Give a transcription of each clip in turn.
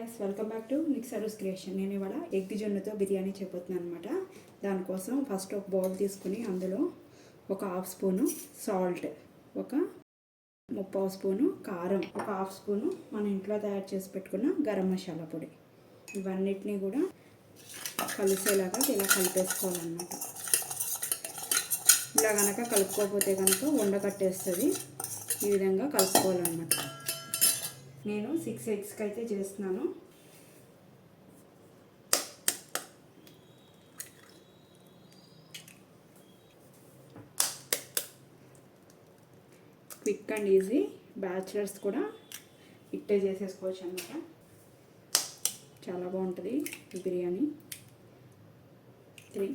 Guys, welcome back to నిక్సరూస్ creation. నేను ఇవాళ ఎగ్ జొన్నతో బిర్యానీ చేయబోతున్నాను అనమాట. దానికోసం ఫస్ట్ ఒక బౌల్ తీసుకుని అందులో ఒక హాఫ్ స్పూను సాల్ట్, ఒక 3/4 స్పూను కారం, ఒక హాఫ్ స్పూను మన ఇంట్లో తయారు చేసి పెట్టుకున్న గరం మసాలా పొడి, ఇవన్నిటినీ కూడా కలిసేలాగా ఇలా కలిపేసుకోవాలన్నమాట. ఇలా కనుక కలుపుకోకపోతే కనుక ఉండకట్టేస్తుంది. ఈ విధంగా కలుపుకోవాలన్నమాట. నేను 6 ఎగ్స్కి అయితే చేస్తున్నాను. క్విక్ అండ్ ఈజీ, బ్యాచిలర్స్ కూడా ఇట్టే చేసేసుకోవచ్చు అన్నమాట. చాలా బాగుంటుంది ఈ బిర్యానీ. 3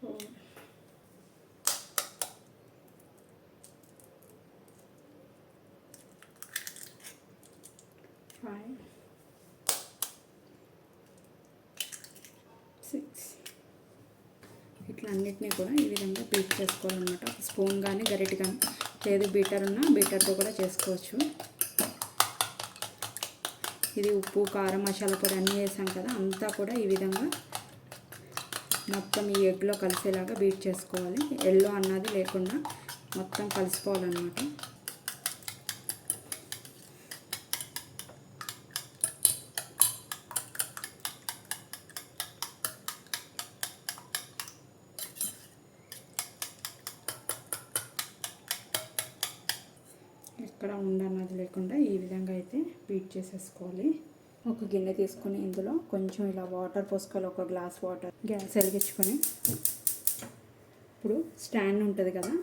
4 5 6 ఇట్లా అన్నిటినీ కూడా ఈ విధంగా బీట్ చేసుకోవాలన్నమాట. స్పూన్ కానీ గరిటె కానీ, లేదు బీటర్ ఉన్నా బీటర్తో కూడా చేసుకోవచ్చు. ఇది ఉప్పు, కారం, మసాలా పొడి అన్నీ వేసాం కదా, అంతా కూడా ఈ విధంగా మొత్తం ఈ ఎగ్లో కలిసేలాగా బీట్ చేసుకోవాలి. ఎల్లో అన్నది లేకుండా మొత్తం కలిసిపోవాలన్నమాట. ఎక్కడ ఉండన్నది లేకుండా ఈ విధంగా అయితే బీట్ చేసేసుకోవాలి. ఒక గిన్నె తీసుకొని ఇందులో కొంచెం ఇలా వాటర్ పోసుకోవాలి. ఒక గ్లాస్ వాటర్. గ్యాస్ వెలిగించుకొని ఇప్పుడు స్టాండ్ ఉంటుంది కదా,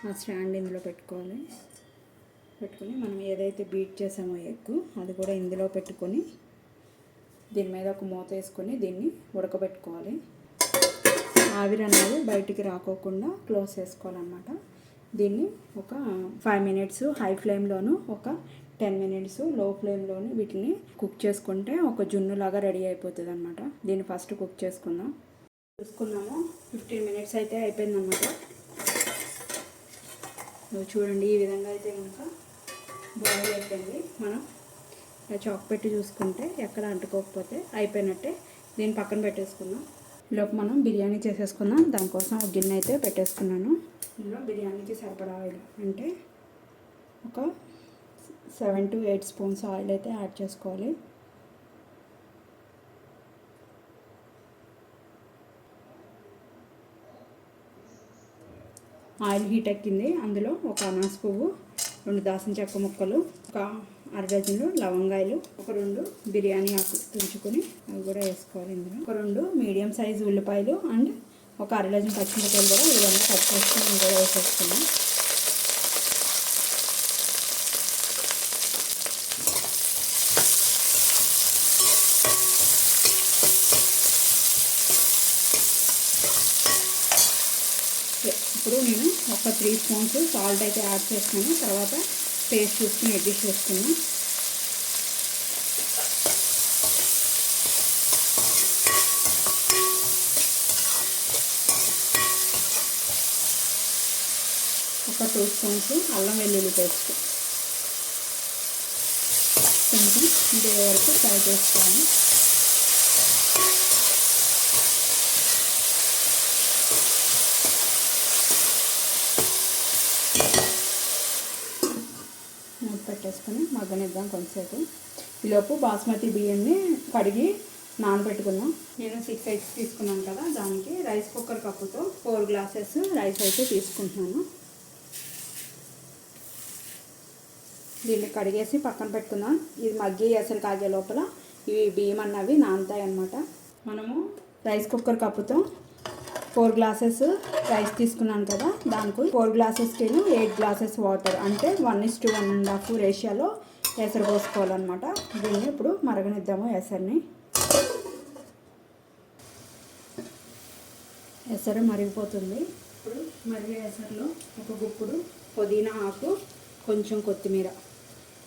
ఆ స్టాండ్ ఇందులో పెట్టుకోవాలి. పెట్టుకొని మనం ఏదైతే బీట్ చేసామో ఎగ్ అది కూడా ఇందులో పెట్టుకొని దీని మీద ఒక మూత వేసుకొని దీన్ని ఉడకబెట్టుకోవాలి. ఆవిరి అనేది బయటికి రాకోకుండా క్లోజ్ చేసుకోవాలన్నమాట. దీన్ని ఒక 5 మినిట్స్ హై ఫ్లేమ్లోను, ఒక 10 మినిట్స్ లో ఫ్లేమ్లోను వీటిని కుక్ చేసుకుంటే ఒక జున్నులాగా రెడీ అయిపోతుంది అనమాట. దీన్ని ఫస్ట్ కుక్ చేసుకుందాం. చూసుకున్నాము, 15 మినిట్స్ అయితే అయిపోయిందన్నమాట. చూడండి, ఈ విధంగా అయితే కనుక బాయిల్ అయిపోయింది. మనం చాక్ పెట్టి చూసుకుంటే ఎక్కడ అంటుకోకపోతే అయిపోయినట్టే. దీన్ని పక్కన పెట్టేసుకుందాం. ఈలోపు మనం బిర్యానీ చేసేసుకుందాం. దానికోసం ఒక గిన్నె అయితే పెట్టేసుకున్నాను. ఇందులో బిర్యానీకి సరిపడా ఆయిల్ అంటే ఒక 7 to 8 స్పూన్స్ ఆయిల్ అయితే యాడ్ చేసుకోవాలి. ఆయిల్ హీట్ ఎక్కింది. అందులో ఒక అనాస పువ్వు, 2 దాల్చిన చెక్క ముక్కలు, ఒక 1/2 డజన్లు లవంగాయలు, ఒక 2 బిర్యానీ ఆకులు తుంచుకొని అవి కూడా వేసుకోవాలి. ఇందులో ఒక 2 మీడియం సైజు ఉల్లిపాయలు అండ్ ఒక 1/2 డజన్ పచ్చిమిరపకాయలు కూడా ఈ విధంగా కట్ చేసుకుని ఇందులో వేసేసుకున్నాం. ఇప్పుడు నేను ఒక 3 స్పూన్స్ సాల్ట్ అయితే యాడ్ చేస్తున్నాను. తర్వాత టేస్ట్ చూసుకుని అడ్జస్ట్ చేసుకున్నాను. ఒక 2 స్పూన్స్ అల్లం వెల్లుల్లి పేస్ట్ కొంచెం ఇదే వరకు ఫ్రై చేసుకోవాలి. పెట్టేసుకొని మగ్గనిద్దాం కొంచెంసేపు. ఈలోపు బాస్మతి బియ్యాన్ని కడిగి నానబెట్టుకుందాం. నేను 6 ఎగ్స్ తీసుకున్నాను కదా, దానికి రైస్ కుక్కర్ కప్పుతో 4 గ్లాసెస్ రైస్ అయితే తీసుకుంటున్నాను. దీన్ని కడిగేసి పక్కన పెట్టుకుందాం. ఇది మగ్గి అసలు కాగే లోపల ఇవి బియ్యం అన్నవి నానుతాయి అన్నమాట. మనము రైస్ కుక్కర్ కప్పుతో 4 గ్లాసెస్ రైస్ తీసుకున్నాను కదా, దానికి 4 గ్లాసెస్కి 8 గ్లాసెస్ వాటర్ అంటే 1:1.5 రేషియోలో ఎసరు పోసుకోవాలన్నమాట. దీన్ని ఇప్పుడు మరగనిద్దాము. ఎసరుని ఎసరు మరిగిపోతుంది. ఇప్పుడు మరిగే ఎసరులో ఒక గుప్పుడు పుదీనా ఆకు, కొంచెం కొత్తిమీర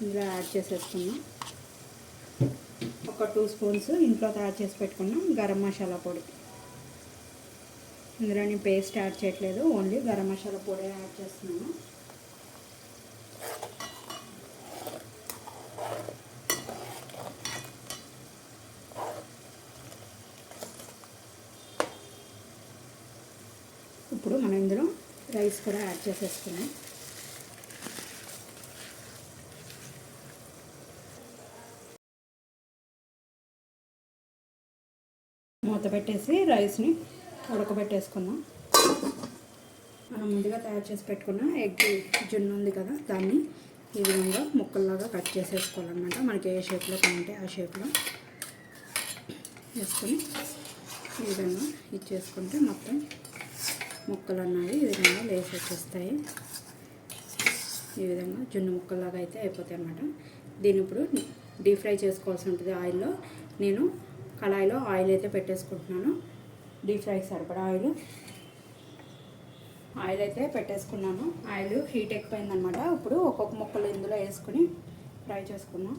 ఇందులో యాడ్ చేసేసుకున్నాం. ఒక 2 స్పూన్స్ ఇంట్లో తయారు చేసి పెట్టుకున్నాం గరం మసాలా పొడి. ఇందులో నేను పేస్ట్ యాడ్ చేయట్లేదు, ఓన్లీ గరం మసాలా పొడి యాడ్ చేస్తున్నాను. రైస్ కూడా యాడ్ చేసేసుకున్నాం. మూత పెట్టేసి రైస్ని ఉడకబెట్టేసుకున్నాం. మనం ముందుగా తయారు చేసి పెట్టుకున్న ఎగ్ జున్ను ఉంది కదా, దాన్ని ఈ విధంగా ముక్కల్లాగా కట్ చేసేసుకోవాలన్నమాట. మనకి ఏ షేప్లో కావాలంటే ఆ షేప్లో వేసుకొని ఈ విధంగా ఇచ్చేసుకుంటే మొత్తం ముక్కలు అన్నవి ఈ విధంగా లేసి వచ్చేస్తాయి. ఈ విధంగా జున్ను ముక్కల్లాగా అయితే అయిపోతాయి అన్నమాట. దీన్ని ఇప్పుడు డీప్ ఫ్రై చేసుకోవాల్సి ఉంటుంది ఆయిల్లో. నేను కళాయిలో ఆయిల్ అయితే పెట్టేసుకుంటున్నాను. డీప్ ఫ్రైకి సరిపడా ఆయిల్ అయితే పెట్టేసుకున్నాను. ఆయిల్ హీట్ ఎక్కువైందనమాట. ఇప్పుడు ఒక్కొక్క ముక్కలు ఇందులో వేసుకుని ఫ్రై చేసుకున్నాం.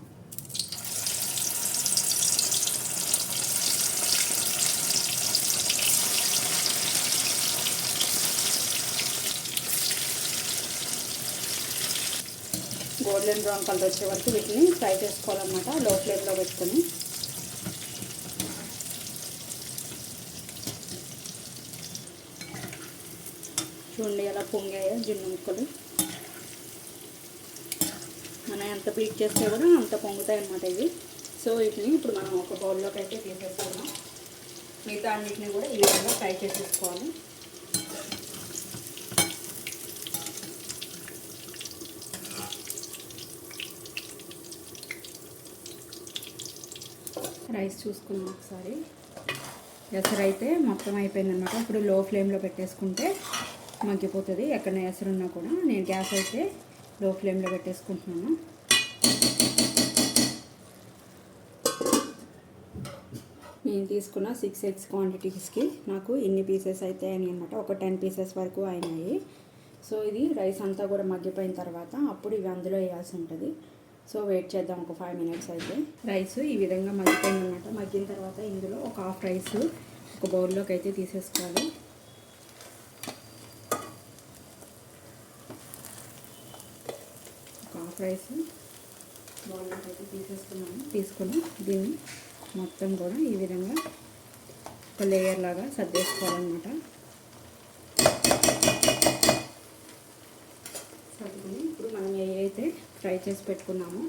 గోల్డెన్ బ్రౌన్ కలర్ వచ్చే వరకు వీటిని ఫ్రై చేసుకోవాలన్నమాట, లో ఫ్లేమ్లో పెట్టుకొని. చూడండి ఎలా పొంగాయో జున్ను ముక్కలు. మనం ఎంత బీట్ చేస్తే కూడా అంత పొంగుతాయి అన్నమాట ఇవి. సో వీటిని ఇప్పుడు మనం ఒక బౌల్లోకి అయితే తీసేసుకున్నాం. మిగతా అన్నిటిని కూడా ఈ విధంగా ఫ్రై చేసేసుకోవాలి. రైస్ చూసుకున్నాం ఒకసారి. ఎసరు అయితే మొత్తం అయిపోయిందనమాట. ఇప్పుడు లో ఫ్లేమ్లో పెట్టేసుకుంటే మగ్గిపోతుంది. ఎక్కడ ఎసరు ఉన్నా కూడా. నేను గ్యాస్ అయితే లో ఫ్లేమ్లో పెట్టేసుకుంటున్నాను. నేను తీసుకున్న 6 ఎగ్స్ క్వాంటిటీస్కి నాకు ఇన్ని పీసెస్ అయితే అయినాయి అనమాట. ఒక 10 పీసెస్ వరకు అయినాయి. సో ఇది రైస్ అంతా కూడా మగ్గిపోయిన తర్వాత అప్పుడు ఇవి అందులో వేయాల్సి ఉంటుంది. సో వెయిట్ చేద్దాం ఒక 5 మినిట్స్ అయితే. రైస్ ఈ విధంగా మగ్గిపోయిందన్నమాట. మగ్గిన తర్వాత ఇందులో ఒక హాఫ్ రైస్ ఒక బౌల్లోకి అయితే తీసేసుకోవాలి. ఒక హాఫ్ రైస్ బౌల్లోకి అయితే తీసేసుకున్నాను. తీసుకొని దీన్ని మొత్తం కూడా ఈ విధంగా ఒక లేయర్ లాగా సర్దేసుకోవాలన్నమాట. సర్దుకొని ఇప్పుడు మనం ఏవైతే ఫ్రై చేసి పెట్టుకున్నాము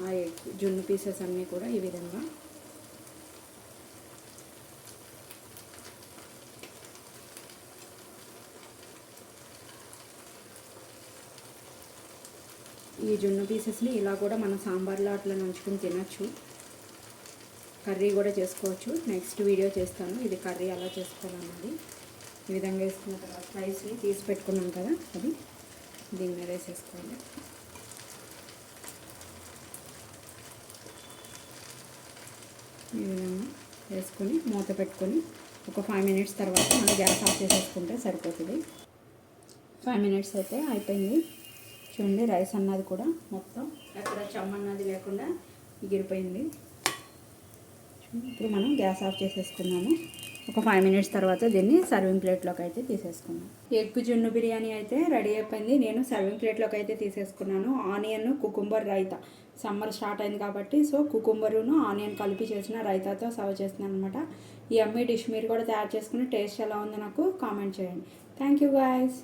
ఆ ఎగ్ జున్ను పీసెస్ అన్నీ కూడా ఈ విధంగా ఈ జున్ను పీసెస్ని ఇలా కూడా మనం సాంబార్లో అట్లా నంచుకుని తినచ్చు. కర్రీ కూడా చేసుకోవచ్చు. నెక్స్ట్ వీడియో చేస్తాను ఇది కర్రీ ఎలా చేసుకోవాలన్నది. ఈ విధంగా వేసుకున్న తర్వాత రైస్ని తీసి పెట్టుకున్నాం కదా, అది దీని మీద వేసేసుకోవాలి. ఈ విధంగా వేసుకొని మూత పెట్టుకొని ఒక 5 మినిట్స్ తర్వాత మనం గ్యాస్ ఆఫ్ చేసేసుకుంటే సరిపోతుంది. 5 మినిట్స్ అయితే అయిపోయింది. చూడండి రైస్ అన్నది కూడా మొత్తం ఎక్కడ చెమ్మన్నది లేకుండా ఎగిరిపోయింది. ఇప్పుడు మనం గ్యాస్ ఆఫ్ చేసేసుకున్నాము. ఒక 5 మినిట్స్ తర్వాత దీన్ని సర్వింగ్ ప్లేట్లోకి అయితే తీసేసుకున్నాం. ఎగ్ జున్ను బిర్యానీ అయితే రెడీ అయిపోయింది. నేను సర్వింగ్ ప్లేట్లోకి అయితే తీసేసుకున్నాను. Onion cucumber raita, summer start అయింది కాబట్టి సో కుకుంబరును ఆనియన్ కలిపి చేసిన రైతాతో సర్వ్ చేస్తున్నాను అనమాట. ఈ అమ్మీ డిష్ మీరు కూడా తయారు చేసుకుని టేస్ట్ ఎలా ఉందో నాకు కామెంట్ చేయండి. Thank you guys.